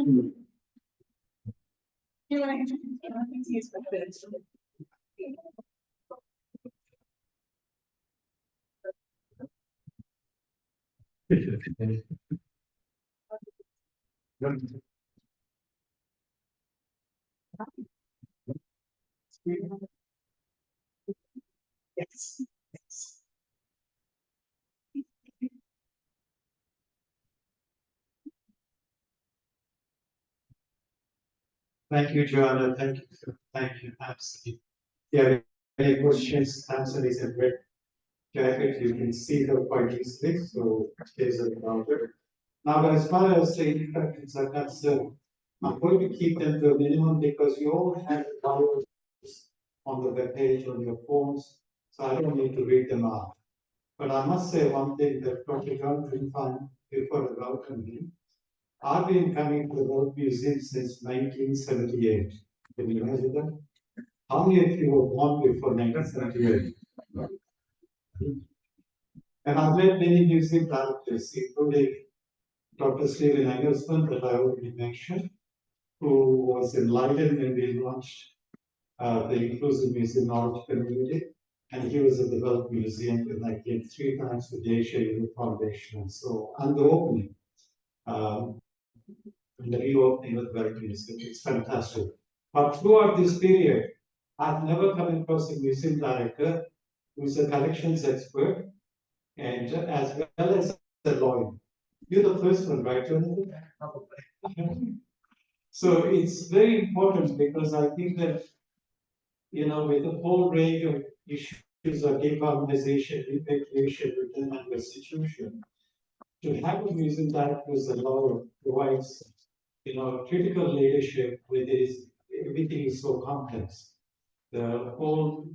Yes. Thank you, Joanna. Thank you. Thank you. Absolutely. Yeah, any questions? Answer is a red jacket. You can see her quite easily, so there's a router. Now, as far as the instructions are concerned, I'm going to keep them to a minimum because you all have bios on the web page on your phones, so I don't need to read them out. But I must say one thing that Dr. John didn't find before I welcome him. I've been coming to the Weltmuseum since 1978. Can you imagine that? How many of you were born before 1978? And I've met many museum directors, including Dr. Stephen Engelsman, that I already mentioned, who was in Leiden when we launched the Inclusive Museum Knowledge Community. And he was at the Weltmuseum with I came 3 times with the Asia Youth Foundation and so on. And the opening. And the reopening of the Weltmuseum. It's fantastic. But throughout this period, I've never come across a museum director who's a collections expert and as well as a lawyer. You're the first one, right, Jonathan? So it's very important because I think that, you know, with the whole range of issues of decarbonization, repatriation, return and restitution, to have a museum director as a lawyer provides, you know, critical leadership with this, everything is so complex. The whole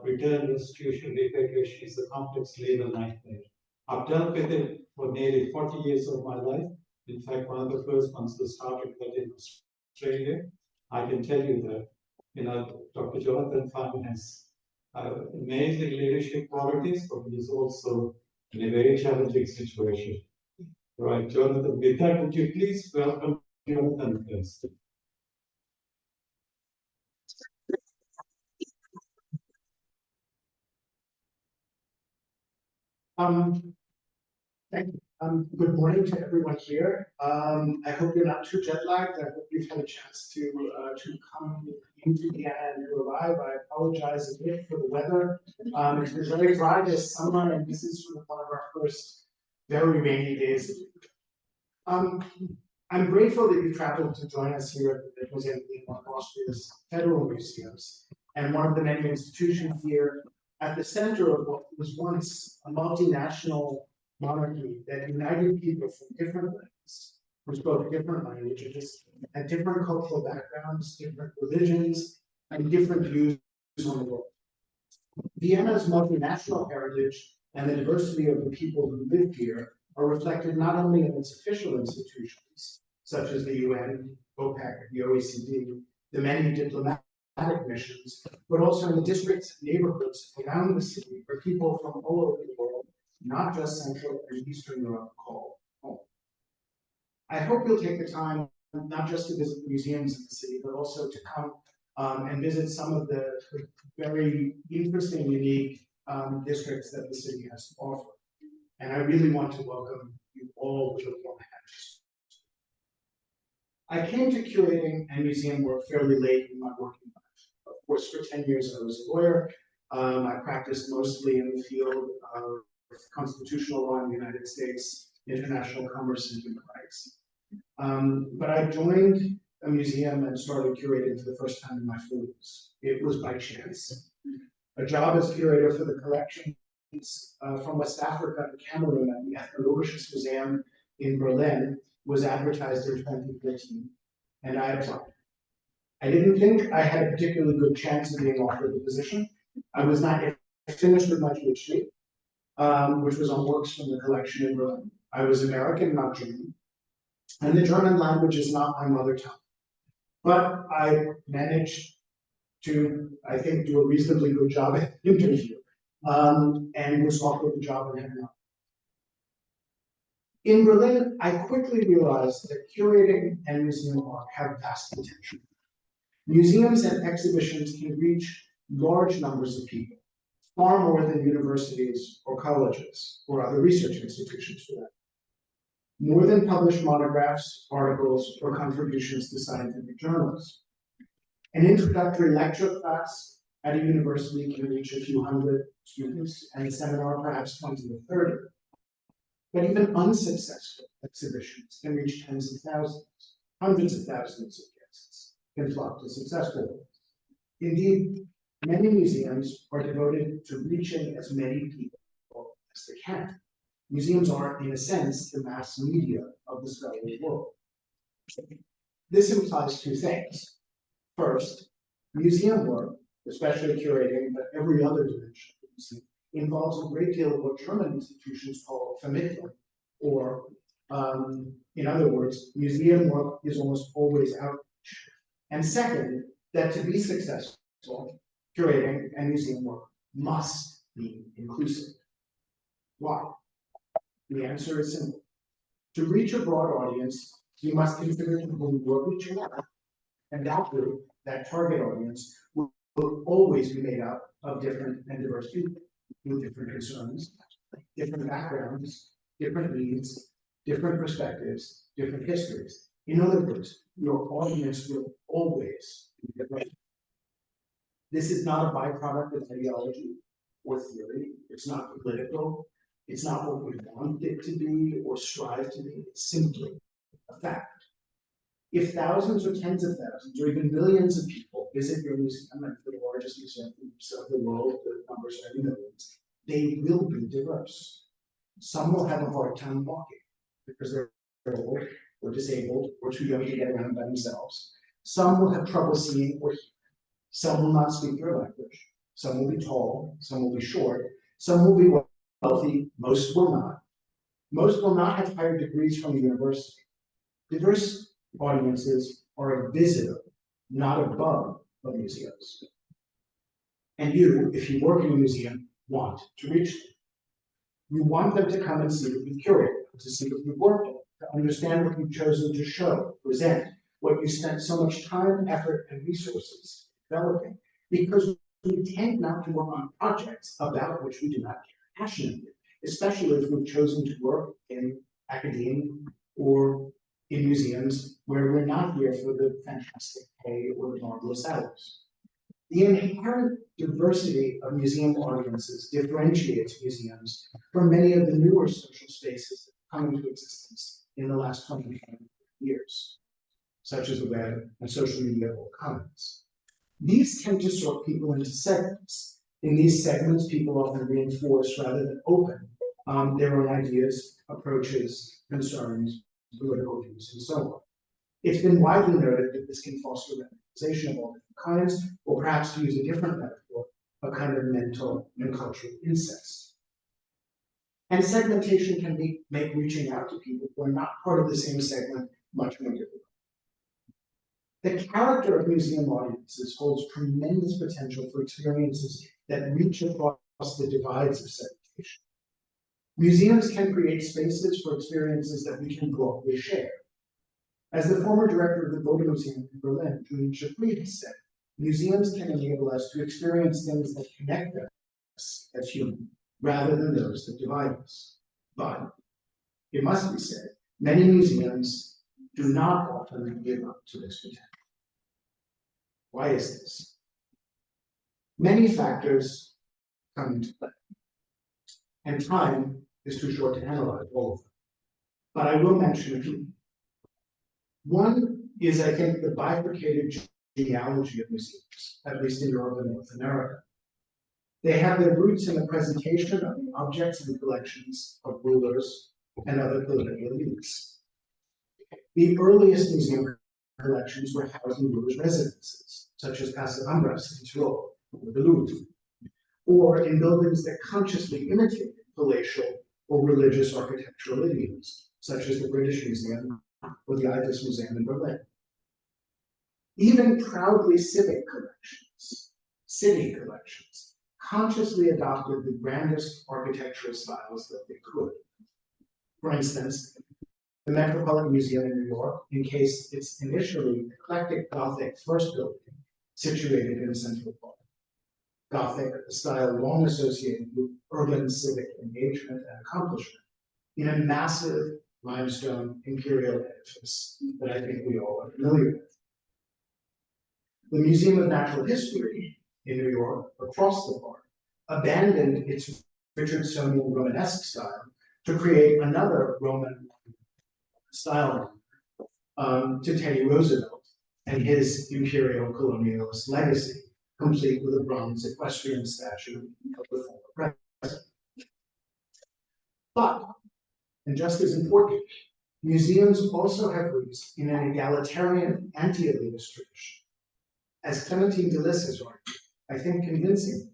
return, restitution, repatriation is a complex legal nightmare. I've dealt with it for nearly 40 years of my life. In fact, one of the first ones that started that in Australia. I can tell you that, you know, Dr. Jonathan Fung has amazing leadership qualities, but he's also in a very challenging situation. Right, Jonathan, with that, would you please welcome Jonathan first? Thank you. Good morning to everyone here. I hope you're not too jet lagged. I hope you've had a chance to come into Vienna and to arrive. I apologize a bit for the weather. It's been very dry this summer, and this is sort of one of our first very rainy days. I'm grateful that you traveled to join us here at the Museum of one of Austria's federal museums, and one of the many institutions here at the center of what was once a multinational monarchy that united people from different lands, who spoke different languages, had different cultural backgrounds, different religions, and different views on the world. Vienna's multinational heritage and the diversity of the people who lived here are reflected not only in its official institutions, such as the UN, OPEC, the OECD, the many diplomatic missions, but also in the districts and neighborhoods around the city where people from all over the world, not just Central and Eastern Europe, call home. I hope you'll take the time not just to visit the museums in the city, but also to come and visit some of the very interesting, unique districts that the city has to offer. And I really want to welcome you all with a warm hand. I came to curating and museum work fairly late in my working life. Of course, for 10 years I was a lawyer. I practiced mostly in the field of constitutional law in the United States, international commerce, and human rights. But I joined a museum and started curating for the first time in my 40s. It was by chance. A job as curator for the collections from West Africa and Cameroon at the Ethnologisches Museum in Berlin was advertised in 2013, and I applied. I didn't think I had a particularly good chance of being offered the position. I was not yet finished with my Ph.D., which was on works from the collection in Berlin. I was American, not German, and the German language is not my mother tongue. But I managed to, I think, do a reasonably good job at the interview, and was offered the job in Hanoi. In Berlin, I quickly realized that curating and museum art have vast potential. Museums and exhibitions can reach large numbers of people, far more than universities or colleges or other research institutions for that. More than published monographs, articles, or contributions to scientific journals. An introductory lecture class at a university can reach a few hundred students, and a seminar perhaps 20 to 30. But even unsuccessful exhibitions can reach tens of thousands, hundreds of thousands of guests can flock to successful ones. Indeed, many museums are devoted to reaching as many people as they can. Museums are, in a sense, the mass media of the scholarly world. This implies two things. First, museum work, especially curating, but every other dimension of the museum, involves a great deal of what German institutions call Vermittlung, or in other words, museum work is almost always outreach. And second, that to be successful, curating and museum work must be inclusive. Why? The answer is simple. To reach a broad audience, you must consider the whom you are reaching out. And that group, that target audience, will always be made up of different and diverse people with different concerns, different backgrounds, different needs, different perspectives, different histories. In other words, your audience will always be different. This is not a byproduct of ideology or theory. It's not political. It's not what we want it to be or strive to be. It's simply a fact. If thousands or tens of thousands or even millions of people visit your museum, and for the largest museums of the world, the numbers are in millions, they will be diverse. Some will have a hard time walking because they're old or disabled or too young to get around by themselves. Some will have trouble seeing or hearing. Some will not speak your language. Some will be tall. Some will be short. Some will be wealthy. Most will not. Most will not have higher degrees from the university. Diverse audiences are a visitor, not a bug of museums. And you, if you work in a museum, want to reach them. You want them to come and see what you've curated, to see what you've worked on, to understand what you've chosen to show, present, what you spent so much time, effort, and resources developing, because we tend not to work on projects about which we do not care passionately, especially if we've chosen to work in academia or in museums where we're not here for the fantastic pay or the marvelous hours. The inherent diversity of museum audiences differentiates museums from many of the newer social spaces that have come into existence in the last 25 years, such as the web and social media or comments. These tend to sort people into segments. In these segments, people often reinforce rather than open their own ideas, approaches, concerns, political views, and so on. It's been widely noted that this can foster radicalization of all different kinds, or perhaps to use a different metaphor, a kind of mental and cultural incest. And segmentation can make reaching out to people who are not part of the same segment much more difficult. The character of museum audiences holds tremendous potential for experiences that reach across the divides of segmentation. Museums can create spaces for experiences that we can broadly share. As the former director of the Bode Museum in Berlin, Julian Chapuis, has said, museums can enable us to experience things that connect us as human, rather than those that divide us. But, it must be said, many museums do not often live up to this potential. Why is this? Many factors come into play, and time is too short to analyze all of them. But I will mention a few. One is, I think, the bifurcated genealogy of museums, at least in Europe and North America. They have their roots in the presentation of the objects and collections of rulers and other political elites. The earliest museum collections were housed in rulers' residences, such as Casa Ambras in Tyrol, or the Louvre, or in buildings that consciously imitated palatial or religious architectural idioms, such as the British Museum or the Ethnologisches Museum in Berlin. Even proudly civic collections, city collections, consciously adopted the grandest architectural styles that they could. For instance, the Metropolitan Museum in New York encased its initially eclectic Gothic first building situated in Central Park. Gothic, a style long associated with urban civic engagement and accomplishment, in a massive limestone imperial edifice that I think we all are familiar with. The Museum of Natural History in New York, across the park, abandoned its Richardsonian Romanesque style to create another Roman style to Teddy Roosevelt and his imperial colonialist legacy, complete with a bronze equestrian statue of the former president. But, and just as important, museums also have roots in an egalitarian anti-elitist tradition. As Clementine Delis has argued, I think convincingly,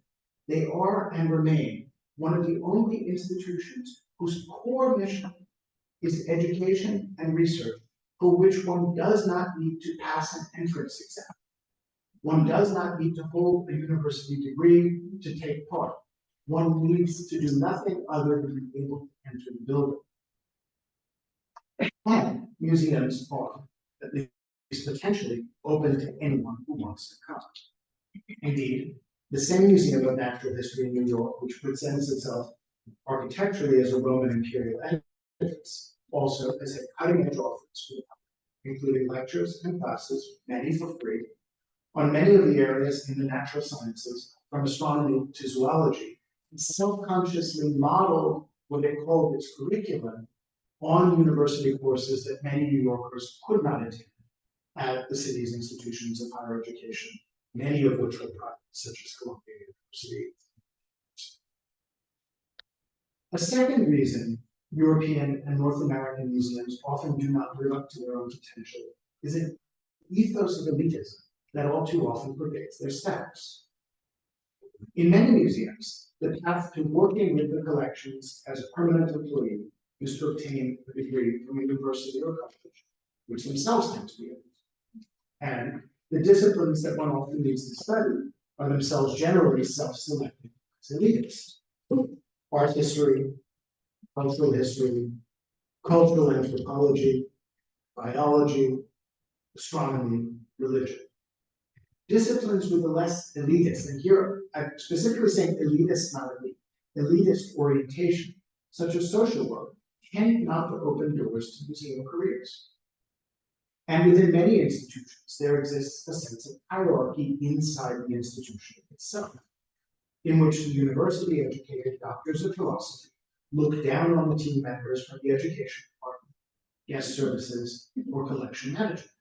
they are and remain one of the only institutions whose core mission is education and research, for which one does not need to pass an entrance exam. One does not need to hold a university degree to take part. One needs to do nothing other than be able to enter the building. And museums are, at least potentially, open to anyone who wants to come. Indeed, the same Museum of Natural History in New York, which presents itself architecturally as a Roman imperial edifice, also has had cutting-edge offerings for the public, including lectures and classes, many for free, on many of the areas in the natural sciences, from astronomy to zoology, and self-consciously modeled what they called its curriculum on university courses that many New Yorkers could not attend at the city's institutions of higher education, many of which were private, such as Columbia University. A second reason European and North American museums often do not live up to their own potential is an ethos of elitism that all too often pervades their staffs. In many museums, the path to working with the collections as a permanent employee is to obtain a degree from a university or college, which themselves tend to be elite. And the disciplines that one often needs to study are themselves generally self-selected as elitist. Art history, cultural history, cultural anthropology, biology, astronomy, religion. Disciplines with the less elitist, and here I'm specifically saying elitist, not elite, elitist orientation, such as social work, tend not to open doors to museum careers. And within many institutions, there exists a sense of hierarchy inside the institution itself, in which the university-educated doctors of philosophy look down on the team members from the education department, guest services, or collection management.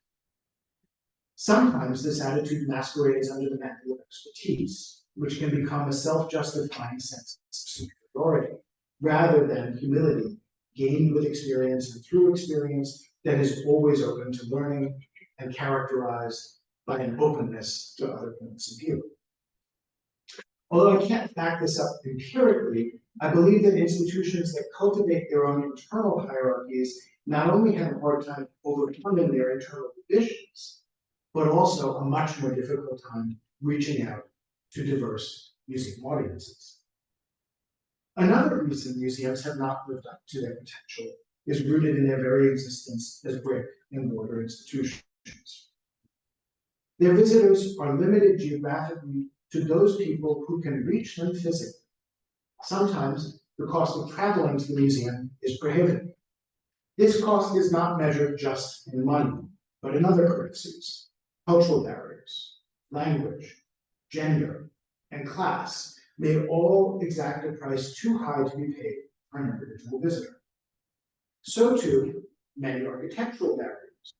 Sometimes this attitude masquerades under the mantle of expertise, which can become a self-justifying sense of superiority, rather than humility gained with experience and through experience that is always open to learning and characterized by an openness to other points of view. Although I can't back this up empirically, I believe that institutions that cultivate their own internal hierarchies not only have a hard time overcoming their internal divisions, but also a much more difficult time reaching out to diverse museum audiences. Another reason museums have not lived up to their potential is rooted in their very existence as brick and mortar institutions. Their visitors are limited geographically to those people who can reach them physically. Sometimes the cost of traveling to the museum is prohibitive. This cost is not measured just in money, but in other currencies: cultural barriers, language, gender, and class may all exact a price too high to be paid for an individual visitor. So too, many architectural barriers,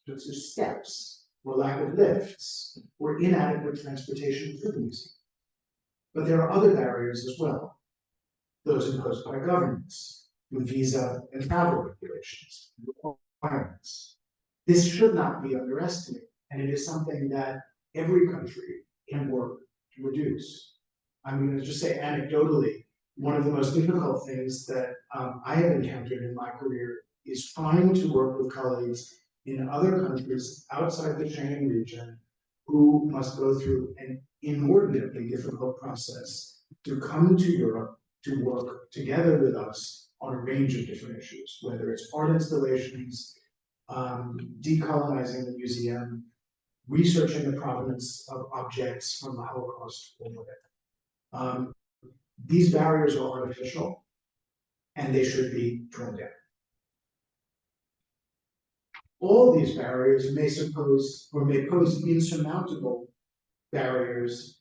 such as steps, or lack of lifts, or inadequate transportation to the museum. But there are other barriers as well, those imposed by governments, with visa and travel regulations and requirements. This should not be underestimated, and it is something that every country can work to reduce. I'm going to just say anecdotally, one of the most difficult things that I have encountered in my career is trying to work with colleagues in other countries outside the Schengen region who must go through an inordinately difficult process to come to Europe to work together with us on a range of different issues, whether it's art installations, decolonizing the museum, researching the provenance of objects from the Holocaust, or whatever. These barriers are artificial, and they should be torn down. All these barriers may pose insurmountable barriers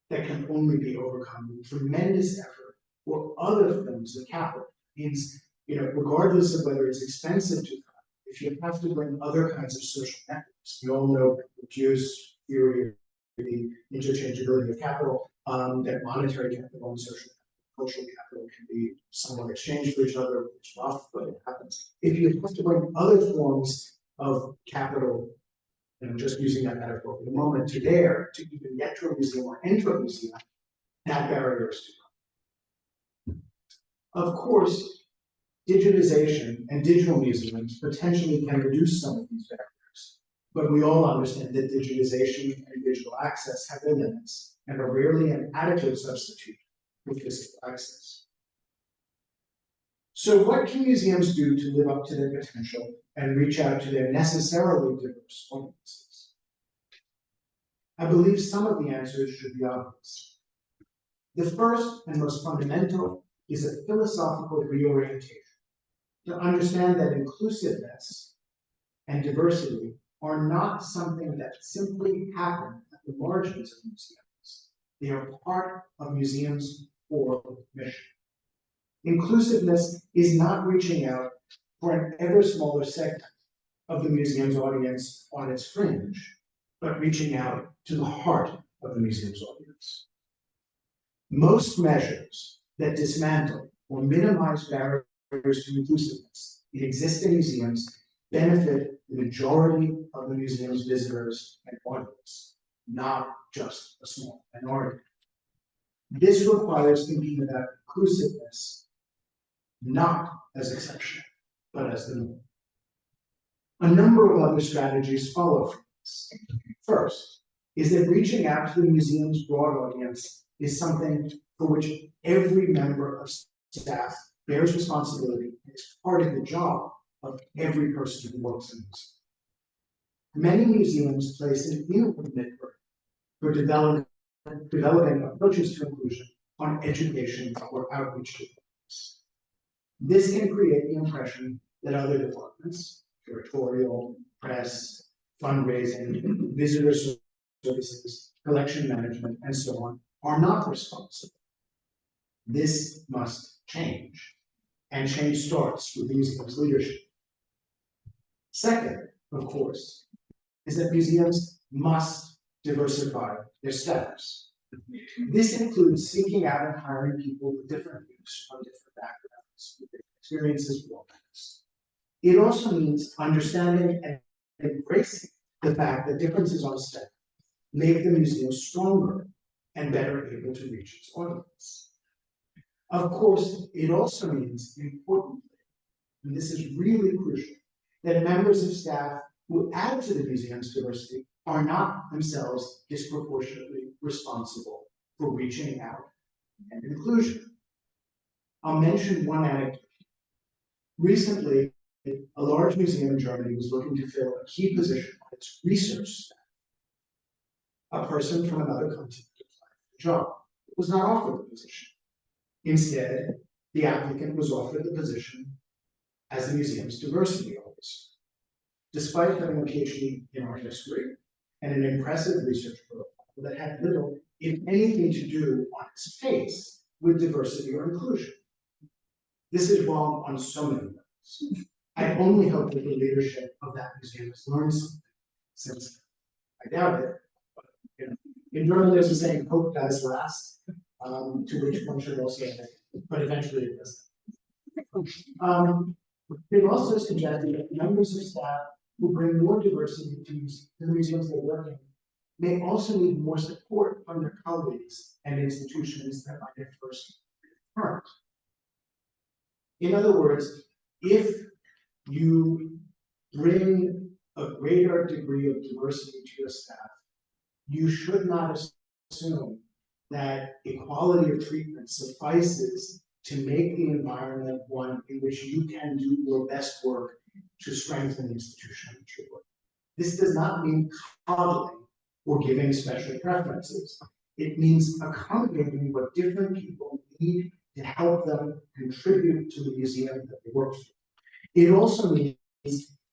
that can only be overcome with tremendous effort or other forms of capital. Means, regardless of whether it's expensive to come, if you have to bring other kinds of social networks, we all know Bourdieu's theory of the interchangeability of capital, that monetary capital and social cultural capital can be somewhat exchanged for each other. It's rough, but it happens. If you have to bring other forms of capital, just using that metaphor for the moment, to even get to a museum or enter a museum, that barrier is too high. Of course, digitization and digital museums potentially can reduce some of these barriers, but we all understand that digitization and digital access have their limits and are rarely an adequate substitute for physical access. So what can museums do to live up to their potential and reach out to their necessarily diverse audiences? I believe some of the answers should be obvious. The first and most fundamental is a philosophical reorientation to understand that inclusiveness and diversity are not something that simply happen at the margins of museums. They are part of museums' core mission. Inclusiveness is not reaching out for an ever smaller segment of the museum's audience on its fringe, but reaching out to the heart of the museum's audience. Most measures that dismantle or minimize barriers to inclusiveness in existing museums benefit the majority of the museum's visitors and audience, not just a small minority. This requires thinking about inclusiveness not as exception, but as the norm. A number of other strategies follow from this. First, is that reaching out to the museum's broad audience is something for which every member of staff bears responsibility and is part of the job of every person who works in the museum. Many museums place an inordinate burden for developing approaches to inclusion on education or outreach to others. This can create the impression that other departments, curatorial, press, fundraising, visitor services, collection management, and so on, are not responsible. This must change, and change starts with the museum's leadership. Second, of course, is that museums must diversify their staffs. This includes seeking out and hiring people with different views from different backgrounds, with different experiences, belongings. It also means understanding and embracing the fact that differences on staff make the museum stronger and better able to reach its audience. Of course, it also means, importantly, and this is really crucial, that members of staff who add to the museum's diversity are not themselves disproportionately responsible for reaching out and inclusion. I'll mention one anecdote. Recently, a large museum in Germany was looking to fill a key position on its research staff. A person from another continent applied for the job. It was not offered the position. Instead, the applicant was offered the position as the museum's diversity officer. Despite having a PhD in art history and an impressive research profile that had little, if anything, to do on its face with diversity or inclusion. This is wrong on so many levels. I only hope that the leadership of that museum has learned something since I doubt it. But, in German, there's a saying, hope dies last, to which one should also add, but eventually it does. It also suggested that members of staff who bring more diversity to the museums they're working may also need more support from their colleagues and institutions that might at first hurt. In other words, if you bring a greater degree of diversity to your staff, you should not assume that equality of treatment suffices to make the environment one in which you can do your best work to strengthen institutional work. This does not mean coddling or giving special preferences. It means accommodating what different people need to help them contribute to the museum that they work for. It also means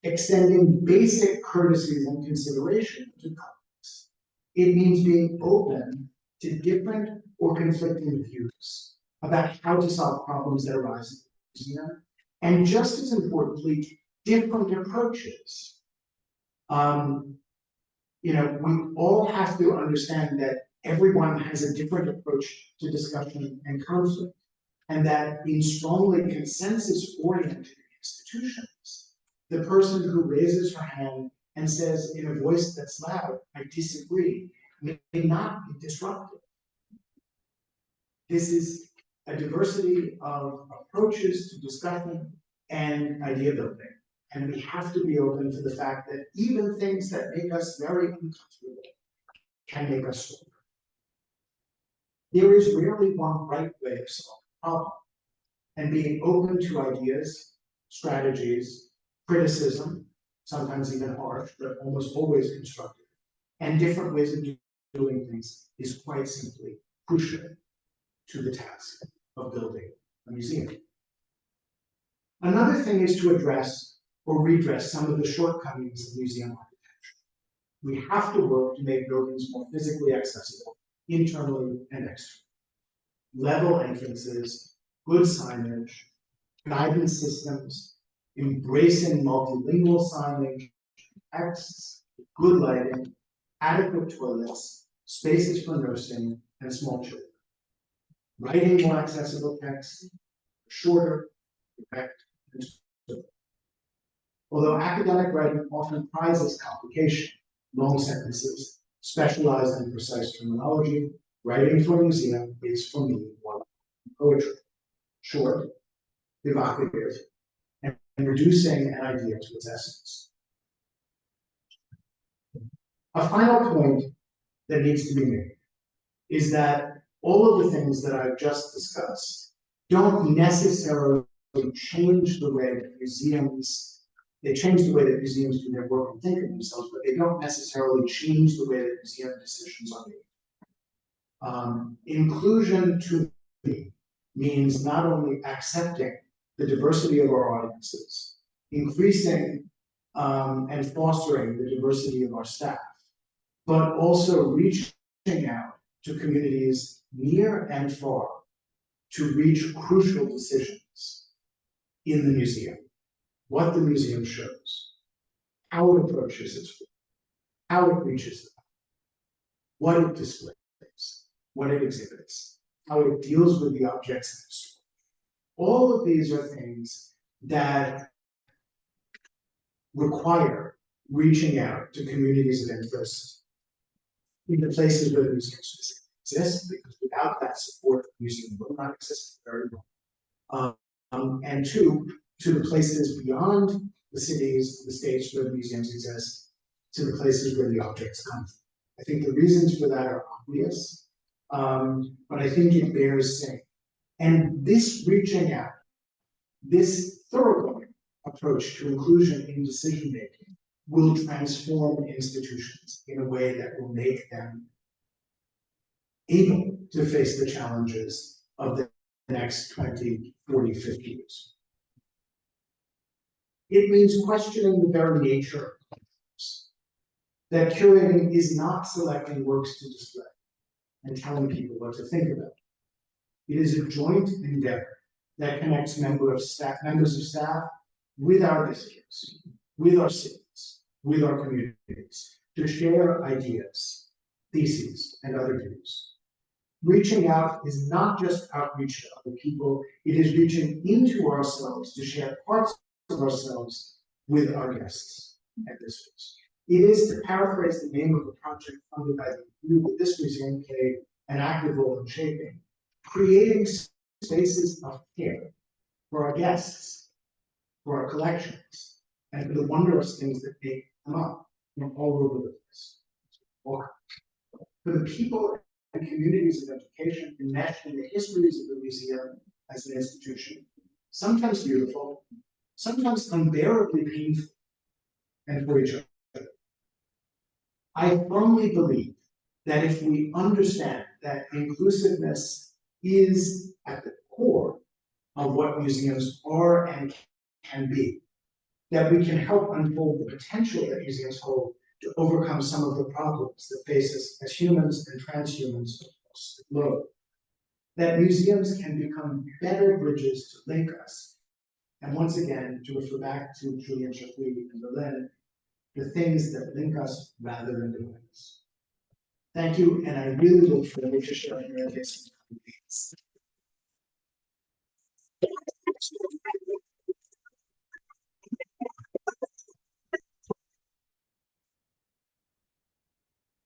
extending basic courtesies and consideration to colleagues. It means being open to different or conflicting views about how to solve problems that arise in the museum, and just as importantly, different approaches. We all have to understand that everyone has a different approach to discussion and conflict, and that in strongly consensus-oriented institutions, the person who raises her hand and says in a voice that's loud, "I disagree," may not be disruptive. This is a diversity of approaches to discussion and idea building. And we have to be open to the fact that even things that make us very uncomfortable can make us stronger. There is rarely one right way of solving a problem. And being open to ideas, strategies, criticism, sometimes even harsh, but almost always constructive, and different ways of doing things is quite simply crucial to the task of building a museum. Another thing is to address or redress some of the shortcomings of museum architecture. We have to work to make buildings more physically accessible, internally and externally. Level entrances, good signage, guidance systems, embracing multilingual signage, texts, good lighting, adequate toilets, spaces for nursing, and small children. Writing more accessible text, shorter, direct, and simple. Although academic writing often prizes complication, long sentences, specialized and precise terminology, writing for a museum is, for me, one poetry. Short, evocative, and reducing an idea to its essence. A final point that needs to be made is that all of the things that I've just discussed don't necessarily change the way that museums do their work and think of themselves, but they don't necessarily change the way that museum decisions are made. Inclusion to me means not only accepting the diversity of our audiences, increasing and fostering the diversity of our staff, but also reaching out to communities near and far to reach crucial decisions in the museum. What the museum shows, how it approaches its work, how it reaches them, what it displays, what it exhibits, how it deals with the objects in the story. All of these are things that require reaching out to communities of interest in the places where the museum exists, because without that support, the museum will not exist very long. And two, to the places beyond the cities, the states where the museums exist, to the places where the objects come from. I think the reasons for that are obvious, but I think it bears saying. And this reaching out, this thoroughgoing approach to inclusion in decision-making will transform institutions in a way that will make them able to face the challenges of the next 20, 40, 50 years. It means questioning the very nature of things. That curating is not selecting works to display and telling people what to think about. It is a joint endeavor that connects members of staff with our visitors, with our cities, with our communities, to share ideas, theses, and other views. Reaching out is not just outreach to other people, it is reaching into ourselves to share parts of ourselves with our guests and visitors. It is, to paraphrase the name of a project funded by the EU that this museum played an active role in shaping, creating spaces of care for our guests, for our collections, and for the wondrous things that may come up from all over the place. For the people and communities of education enmeshed in the histories of the museum as an institution, sometimes beautiful, sometimes unbearably painful, and for each other. I firmly believe that if we understand that inclusiveness is at the core of what museums are and can be, that we can help unfold the potential that museums hold to overcome some of the problems that face us as humans and transhumans across the globe. That museums can become better bridges to link us. And once again, to refer back to Julian Chapuis in Berlin, the things that link us rather than divide us. Thank you, and I really look forward to sharing your ideas.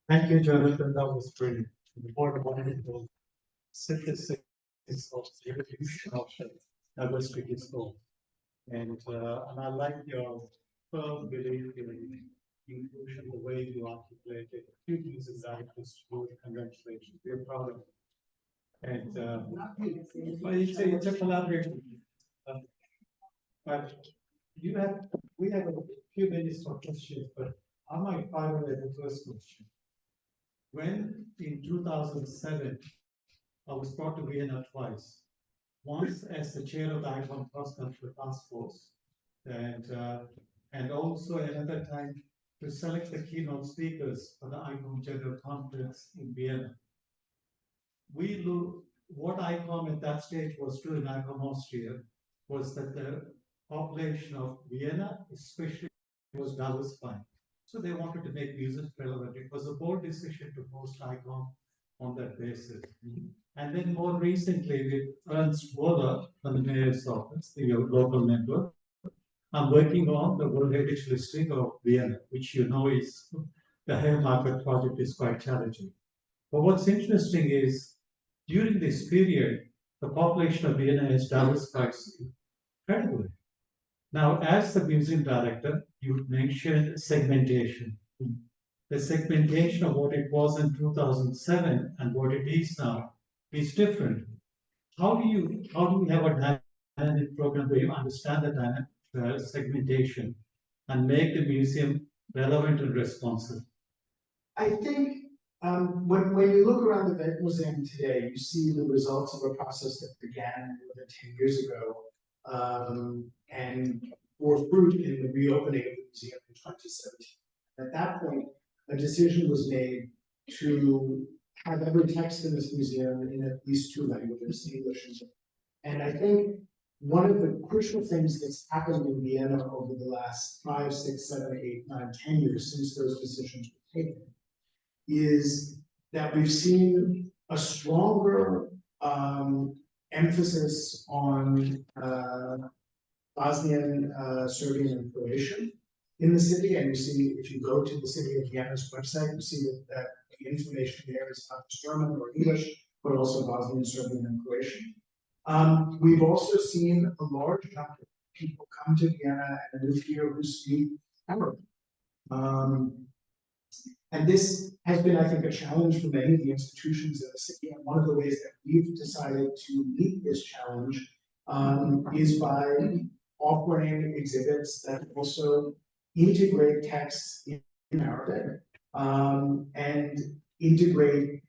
Thank you, Jonathan. That was brilliant. What a wonderful synthesis of the evolution of diversity discourse. And I like your firm belief in inclusion, the way you articulated few things in that is to congratulations. We're proud of it. And but it's a collaboration. But we have a few minutes for questions, but I might fire away the first question. When in 2007, I was brought to Vienna twice. Once as the chair of the ICOM cross-cultural task force, and also another time to select the keynote speakers for the ICOM General Conference in Vienna. What ICOM at that stage was doing, ICOM Austria, was that the population of Vienna, especially, was diversifying. So they wanted to make music relevant. It was a bold decision to host ICOM on that basis. And then more recently, with Ernst Wohler from the mayor's office, the local network, I'm working on the World Heritage Listing of Vienna, which you know is the Haymarket project is quite challenging. But what's interesting is during this period, the population of Vienna has diversified incredibly. Now, as the museum director, you mentioned segmentation. The segmentation of what it was in 2007 and what it is now is different. How do you have a dynamic program where you understand the dynamic segmentation and make the museum relevant and responsive? I think when you look around the Weltmuseum today, you see the results of a process that began more than 10 years ago and bore fruit in the reopening of the museum in 2017. At that point, a decision was made to have every text in this museum in at least two languages, English and German. And I think one of the crucial things that's happened in Vienna over the last 5, 6, 7, 8, 9, 10 years since those decisions were taken is that we've seen a stronger emphasis on Bosnian, Serbian, and Croatian in the city. And you see, if you go to the city of Vienna's website, you see that the information there is not just German or English, but also Bosnian, Serbian, and Croatian. We've also seen a large number of people come to Vienna and live here who speak Arabic. And this has been, I think, a challenge for many of the institutions in the city. And one of the ways that we've decided to meet this challenge is by offering exhibits that also integrate texts in Arabic and integrate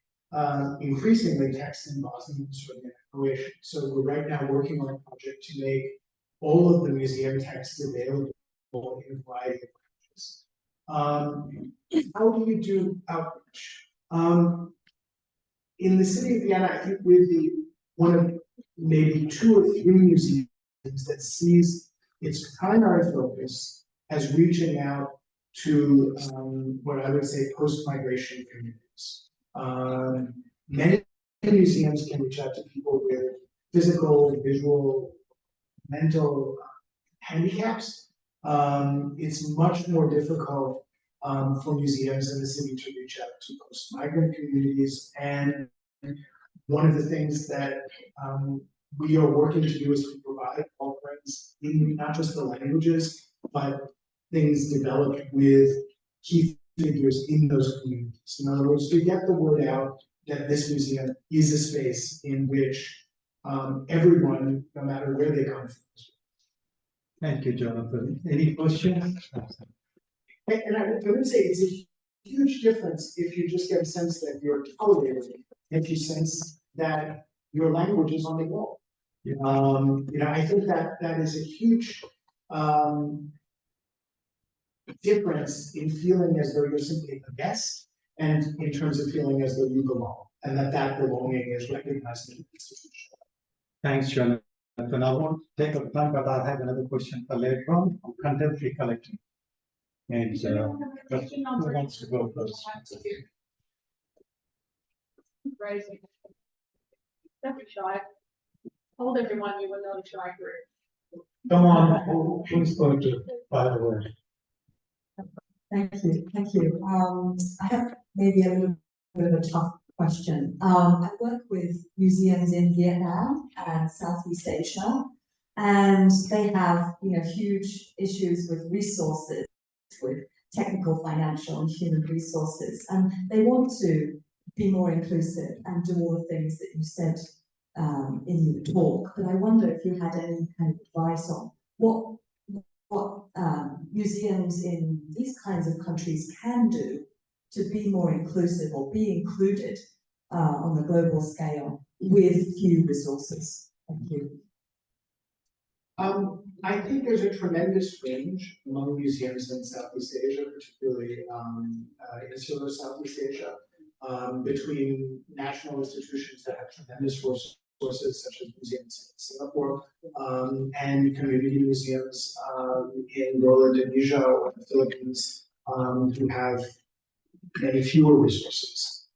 increasingly text in Bosnian, Serbian, and Croatian. So we're right now working on a project to make all of the museum texts available in a variety of languages. How do you do outreach? In the city of Vienna, I think we're one of maybe 2 or 3 museums that sees its primary focus as reaching out to what I would say post-migration communities. Many museums can reach out to people with physical, visual, mental handicaps. It's much more difficult for museums in the city to reach out to post-migrant communities. And one of the things that we are working to do is to provide offerings in not just the languages, but things developed with key figures in those communities. In other words, to get the word out that this museum is a space in which everyone, no matter where they come from. Thank you, Jonathan. Any questions? And I would say it's a huge difference if you just get a sense that you're tolerated, if you sense that your language is on the wall. Yeah. I think that is a huge difference in feeling as though you're simply a guest, and in terms of feeling as though you belong, and that belonging is recognized in the institution. Thanks, Jonathan. I won't take up time, but I have another question for later on contemporary collecting. And who wants to go first? Raising. Don't be shy. Told everyone you were not a shy group. Come on, who's going to, by the way? Thank you, thank you. I have maybe a little bit of a tough question. I work with museums in Vietnam and Southeast Asia, and they have, huge issues with resources, with technical, financial, and human resources, and they want to be more inclusive and do all the things that you said in your talk. But I wonder if you had any kind of advice on what museums in these kinds of countries can do to be more inclusive or be included on the global scale with few resources. Thank you. I think there's a tremendous range among museums in Southeast Asia, particularly insular Southeast Asia, between national institutions that have tremendous resources, such as museums in Singapore, and community museums in rural Indonesia or the Philippines, who have many fewer resources.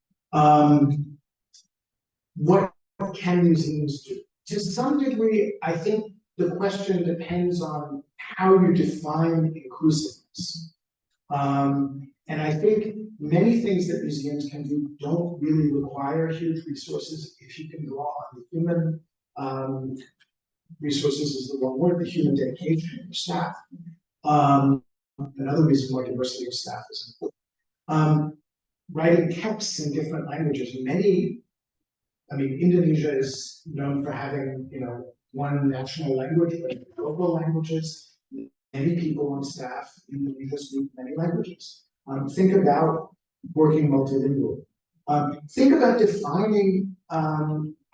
What can museums do? To some degree, I think the question depends on how you define inclusiveness. And I think many things that museums can do don't really require huge resources if you can draw on the human resources is the wrong word, the human dedication of your staff. Another reason why diversity of staff is important. Writing texts in different languages. Indonesia is known for having, one national language, but in local languages, many people on staff in Indonesia speak many languages. Think about working multilingual. Think about defining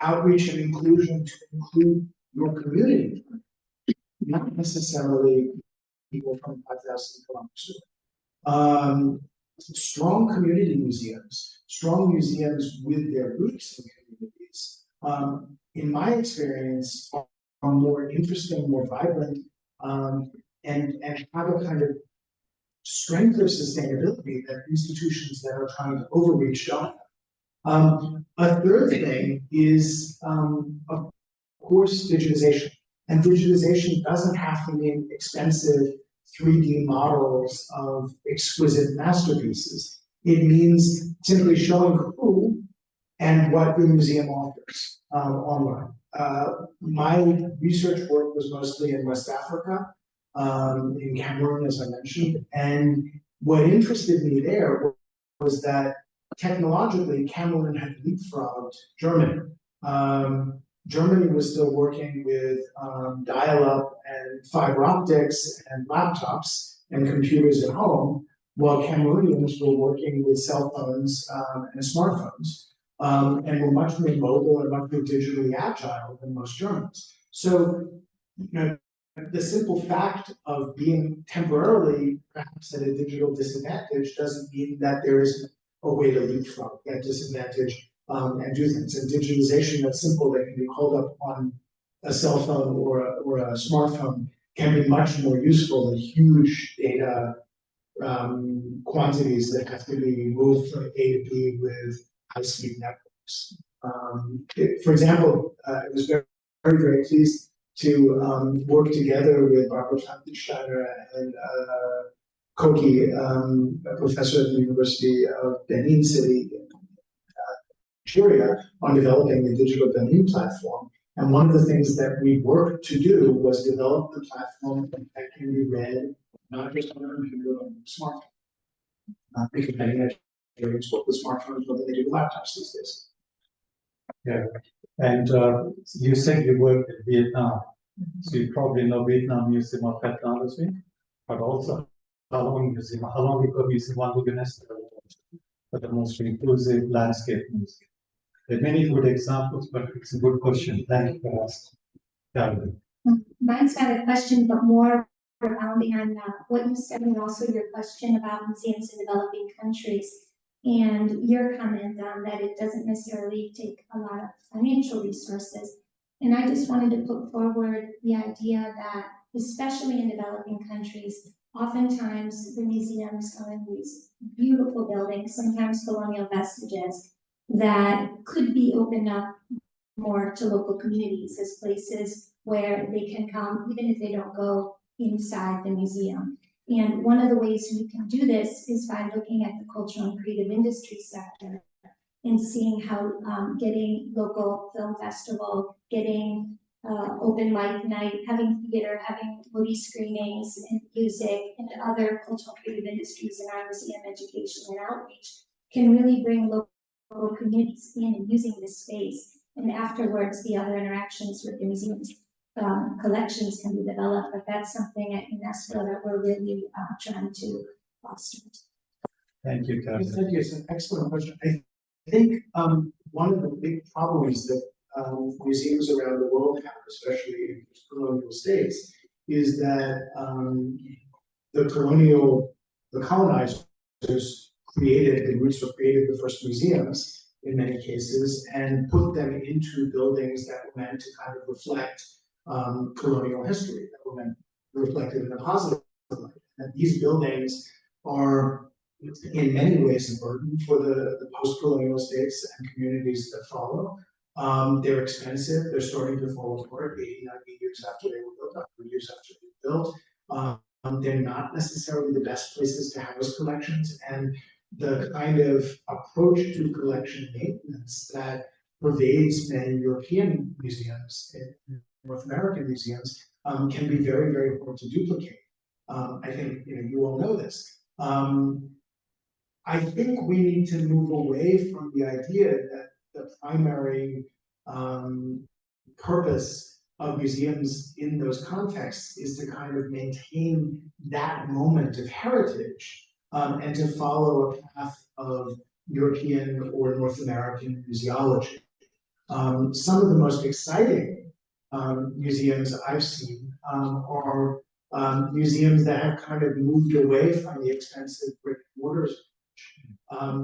outreach and inclusion to include your community, not necessarily people from 5,000 kilometers. Strong community museums, strong museums with their roots in communities, in my experience, are more interesting, more vibrant, and have a kind of strength of sustainability that institutions that are trying to overreach don't have. A third thing is, of course, digitization. And digitization doesn't have to mean expensive 3D models of exquisite masterpieces. It means simply showing who and what the museum offers online. My research work was mostly in West Africa, in Cameroon, as I mentioned, and what interested me there was that technologically, Cameroon had leapfrogged Germany. Germany was still working with dial-up and fiber optics and laptops and computers at home, while Cameroonians were working with cell phones and smartphones, and were much more mobile and much more digitally agile than most Germans. So, the simple fact of being temporarily perhaps at a digital disadvantage doesn't mean that there isn't a way to leapfrog that disadvantage and do things. And digitalization that's simple, that can be called up on a cell phone or a smartphone, can be much more useful than huge data quantities that have to be moved from A to B with high-speed networks. For example, I was very, very pleased to work together with Barbara Frankensteiner and Koki, a professor at the University of Benin City in Nigeria, on developing the digital Benin platform. And one of the things that we worked to do was develop the platform that can be read not just on a computer, but on a smartphone. Because many Nigerians work with smartphones more than they do with laptops these days. Yeah, and you said you worked in Vietnam, so you probably know Vietnam Museum of Ethnology, but also Halong Museum. Halong Museum won the UNESCO award for the most inclusive landscape museum. There are many good examples, but it's a good question. Thank you for asking. Carolyn. Mine's got a question, but more surrounding on what you said, and also your question about museums in developing countries, and your comment on that it doesn't necessarily take a lot of financial resources. And I just wanted to put forward the idea that, especially in developing countries, oftentimes the museums are in these beautiful buildings, sometimes colonial vestiges, that could be opened up more to local communities as places where they can come, even if they don't go inside the museum. And one of the ways we can do this is by looking at the cultural and creative industry sector and seeing how getting local film festival, getting open mic night, having theater, having movie screenings and music and other cultural and creative industries in our museum education and outreach can really bring local communities in and using this space. And afterwards, the other interactions with the museum's collections can be developed, but that's something at UNESCO that we're really trying to foster. Thank you, Carolyn. Thank you. It's an excellent question. I think one of the big problems that museums around the world have, especially in colonial states, is that the colonizers created, the roots were created the first museums in many cases and put them into buildings that were meant to kind of reflect colonial history, that were meant reflected in a positive light. And these buildings are in many ways a burden for the post-colonial states and communities that follow. They're expensive, they're starting to fall apart 80, 90 years after they were built, 100 years after they were built. They're not necessarily the best places to house collections, and the kind of approach to collection maintenance that pervades many European museums and North American museums can be very, very hard to duplicate. I think you all know this. I think we need to move away from the idea that the primary purpose of museums in those contexts is to kind of maintain that moment of heritage and to follow a path of European or North American museology. Some of the most exciting museums I've seen are museums that have kind of moved away from the expensive brick and mortar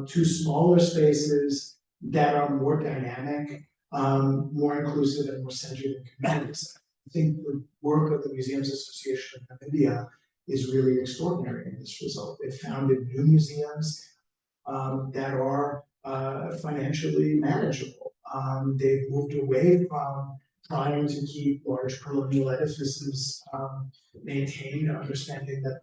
to smaller spaces that are more dynamic, more inclusive, and more centered in communities. I think the work of the Museums Association of India is really extraordinary in this result. They've founded new museums that are financially manageable. They've moved away from trying to keep large colonial edifices maintained, understanding that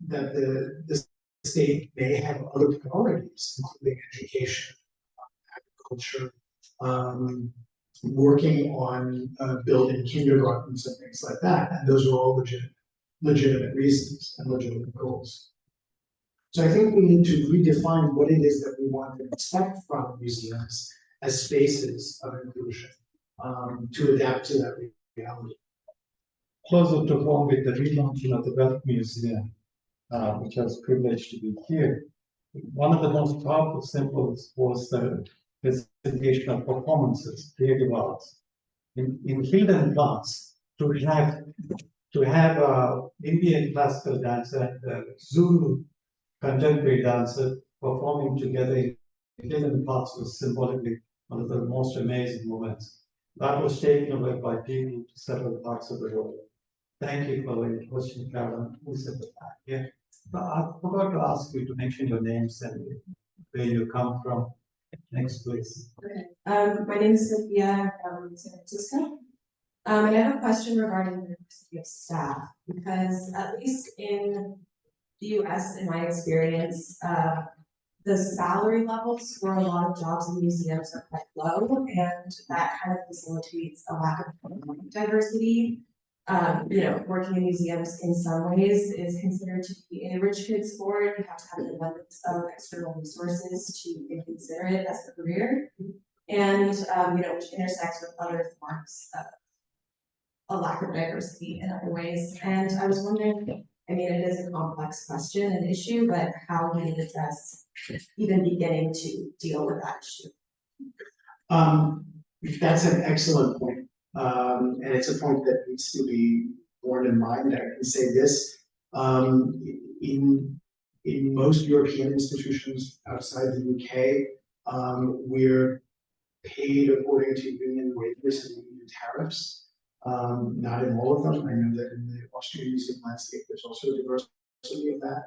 the state may have other priorities, including education, agriculture, working on building kindergartens and things like that. And those are all legitimate reasons and legitimate goals. So I think we need to redefine what it is that we want to expect from museums as spaces of inclusion to adapt to that reality. Closer to home with the relaunching of the Weltmuseum, which I was privileged to be here. One of the most powerful symbols was the presentation of performances, creative arts. In hidden class, to have Indian classical dance and Zulu contemporary dancer performing together in hidden class was symbolically one of the most amazing moments. That was taken away by people to several parts of the world. Thank you for your question, Carolyn. Who's at the back? Yeah. But I forgot to ask you to mention your names and where you come from. Next, please. Okay. My name is Sophia from San Francisco. And I have a question regarding the diversity of staff, because at least in the US, in my experience, the salary levels for a lot of jobs in museums are quite low, and that kind of facilitates a lack of diversity. Working in museums in some ways is considered to be a rich kid sport. You have to have an abundance of external resources to consider it as a career. and, which intersects with other forms of a lack of diversity in other ways. And I was wondering, I mean, it is a complex question and issue, but how we address even beginning to deal with that issue. That's an excellent point. And it's a point that needs to be borne in mind. I can say this, in most European institutions outside the UK, we're paid according to union wages and union tariffs. Not in all of them. I know that in the Austrian museum landscape, there's also a diversity of that.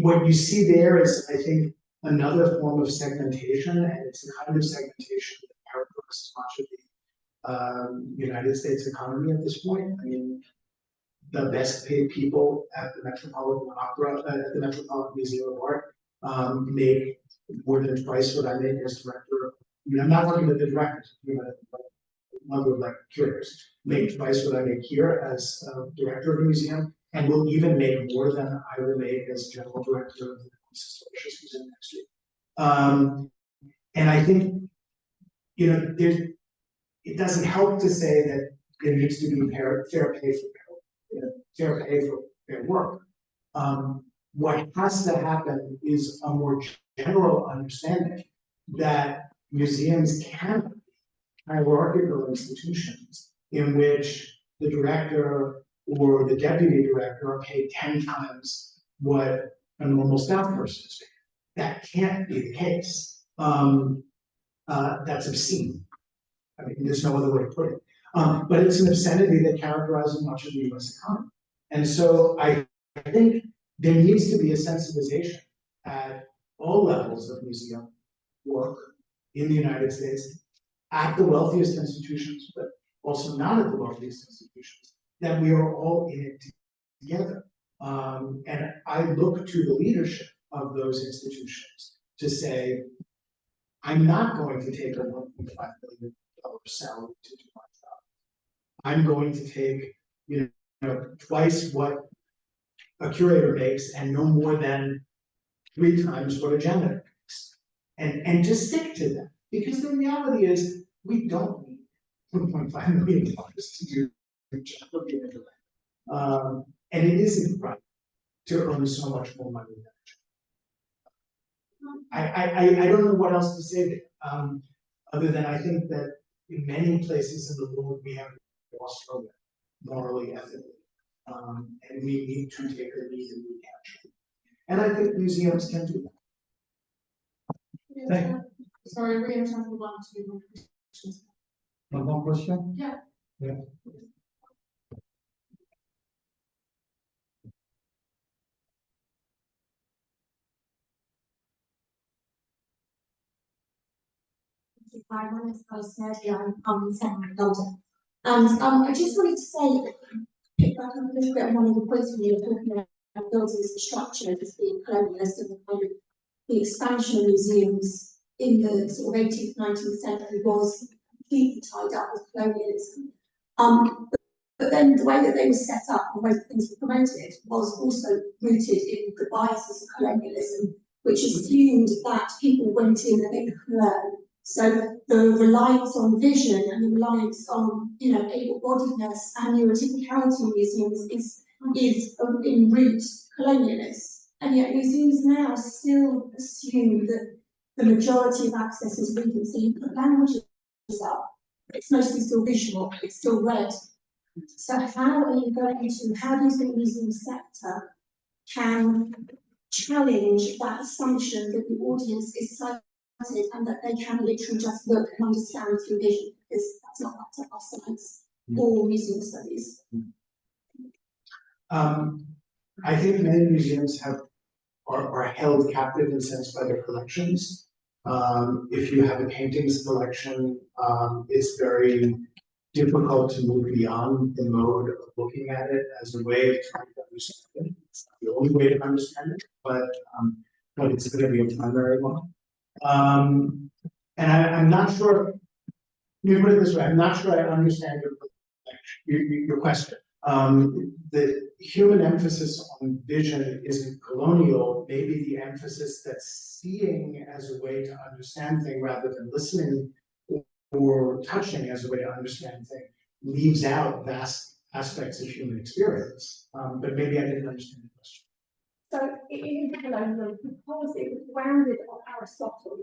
What you see there is, I think, another form of segmentation, and it's the kind of segmentation that characterizes much of the United States economy at this point. I mean, the best paid people at the Metropolitan Opera, at the Metropolitan Museum of Art, make more than twice what I make as director. I mean, I'm not talking about the directors, I'm talking about a number of like curators, make twice what I make here as director of the museum, and will even make more than I will make as general director of the Ethnologisches Museum next year. And I think, it doesn't help to say that there needs to be fair pay for fair work. What has to happen is a more general understanding that museums can be hierarchical institutions in which the director or the deputy director are paid 10 times what a normal staff person is paid. That can't be the case. That's obscene. I mean, there's no other way to put it. But it's an obscenity that characterizes much of the US economy. And so I think there needs to be a sensitization at all levels of museum work in the United States, at the wealthiest institutions, but also not at the wealthiest institutions, that we are all in it together. And I look to the leadership of those institutions to say, I'm not going to take a $1.5 billion salary to do my job. I'm going to take, twice what a curator makes and no more than 3 times what a janitor makes. And just stick to that. Because the reality is we don't need $1.5 million to do the job of the intellect. And it isn't right to earn so much more money than I don't know what else to say there, other than I think that in many places in the world we have lost our way, morally, ethically. And we need to take a lead and recapture. And I think museums can do that. Thank you. Sorry, we're gonna move on to questions. One more question? Yeah. Yeah. Hi, my name is Alice Nadia. I'm from London. And I just wanted to say, pick back up a little bit on one of the points when you were talking about buildings and structures as being colonialist and the kind of the expansion of museums in the sort of 18th, 19th century was completely tied up with colonialism. But then the way that they were set up, the way that things were promoted, was also rooted in the biases of colonialism, which assumed that people went in and they could learn. So the reliance on vision and the reliance on, able-bodiedness and neurotypicality in museums is in root colonialist. And yet museums now still assume that the majority of access is regency. You put languages up, it's mostly still visual, it's still read. So how do you think the museum sector can challenge that assumption that the audience is sighted and that they can literally just look and understand through vision, because that's not part of our science or museum studies? I think many museums are held captive in a sense by their collections. If you have a paintings collection, it's very difficult to move beyond the mode of looking at it as a way of trying to understand it. It's not the only way to understand it, but it's going to be a primary one. And I'm not sure, let me put it this way, I'm not sure I understand your question. the human emphasis on vision isn't colonial. Maybe the emphasis that seeing as a way to understand things rather than listening or touching as a way to understand things leaves out vast aspects of human experience. But maybe I didn't understand the question. So it is colonial because it was grounded on Aristotle,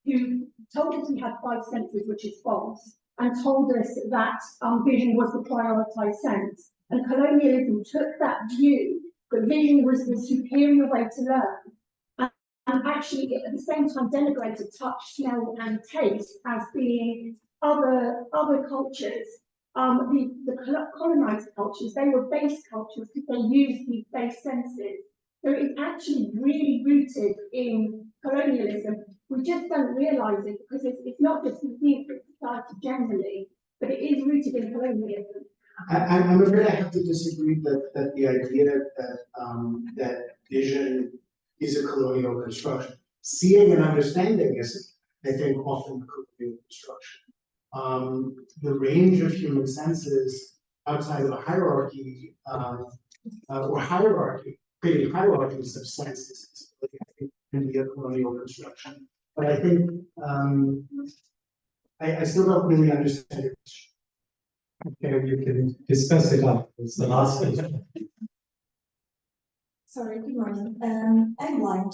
who told us we had five senses, which is false, and told us that vision was the prioritized sense. And colonialism took that view that vision was the superior way to learn, and actually at the same time denigrated touch, smell, and taste as being other cultures. The colonized cultures, they were base cultures because they used these base senses. So it's actually really rooted in colonialism. We just don't realise it because it's not just in society generally, but it is rooted in colonialism. I'm afraid I have to disagree that the idea that vision is a colonial construction. Seeing and understanding is, I think, often a colonial construction. The range of human senses outside of a hierarchy creating hierarchies of senses, I think, can be a colonial construction. But I think I still don't really understand your question. Okay, you can discuss it after. It's the last question. Sorry, good morning. I'm blind.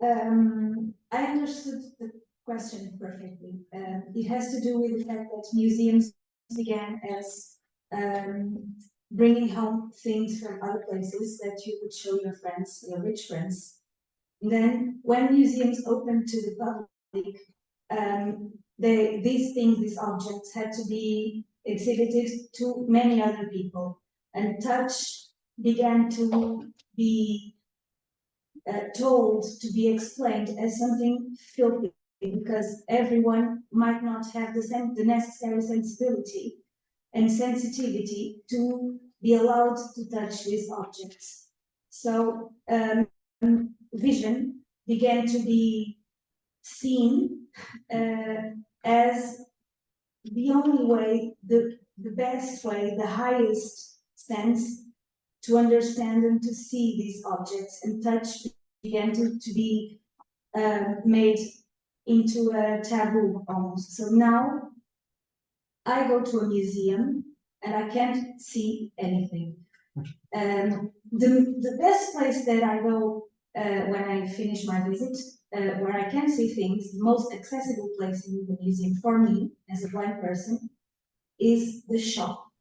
I understood the question perfectly. It has to do with the fact that museums began as bringing home things from other places that you would show your friends, your rich friends. And then when museums opened to the public, these things, these objects had to be exhibited to many other people, and touch began to be told to be explained as something filthy, because everyone might not have the necessary sensibility and sensitivity to be allowed to touch these objects. So vision began to be seen as the only way, the best way, the highest sense to understand and to see these objects, and touch began to be made into a taboo almost. So now I go to a museum and I can't see anything. The best place that I go when I finish my visit, where I can see things, the most accessible place in the museum for me as a blind person, is the shop.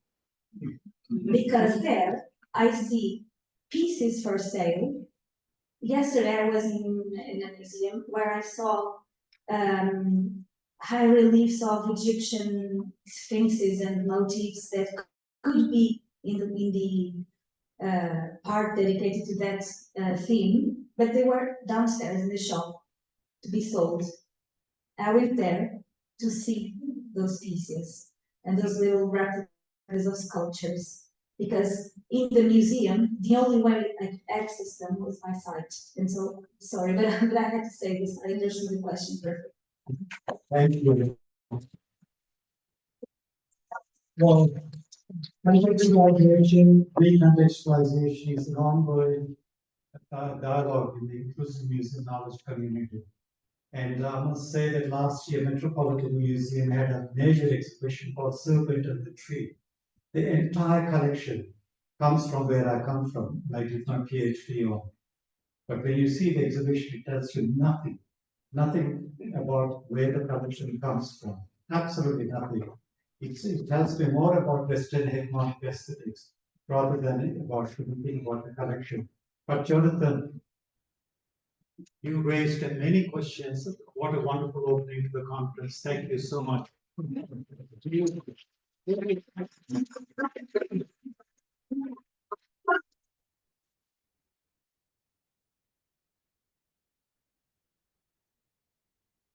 Because there I see pieces for sale. Yesterday I was in a museum where I saw high reliefs of Egyptian sphinxes and motifs that could be in the part dedicated to that theme, but they were downstairs in the shop to be sold. I went there to see those pieces and those little replicas of sculptures, because in the museum, the only way I could access them was by sight. And so, sorry, but I had to say this. I understood the question perfectly. Thank you. Well, contextualization, recontextualization is an ongoing dialogue in the inclusive museum knowledge community. And I must say that last year, Metropolitan Museum had a major exhibition called Serpent and the Tree. The entire collection comes from where I come from. I did my Ph.D. on. But when you see the exhibition, it tells you nothing about where the collection comes from. Absolutely nothing. It tells me more about Western hegemonic aesthetics rather than about thinking about the collection. But Jonathan, you raised many questions. What a wonderful opening to the conference. Thank you so much.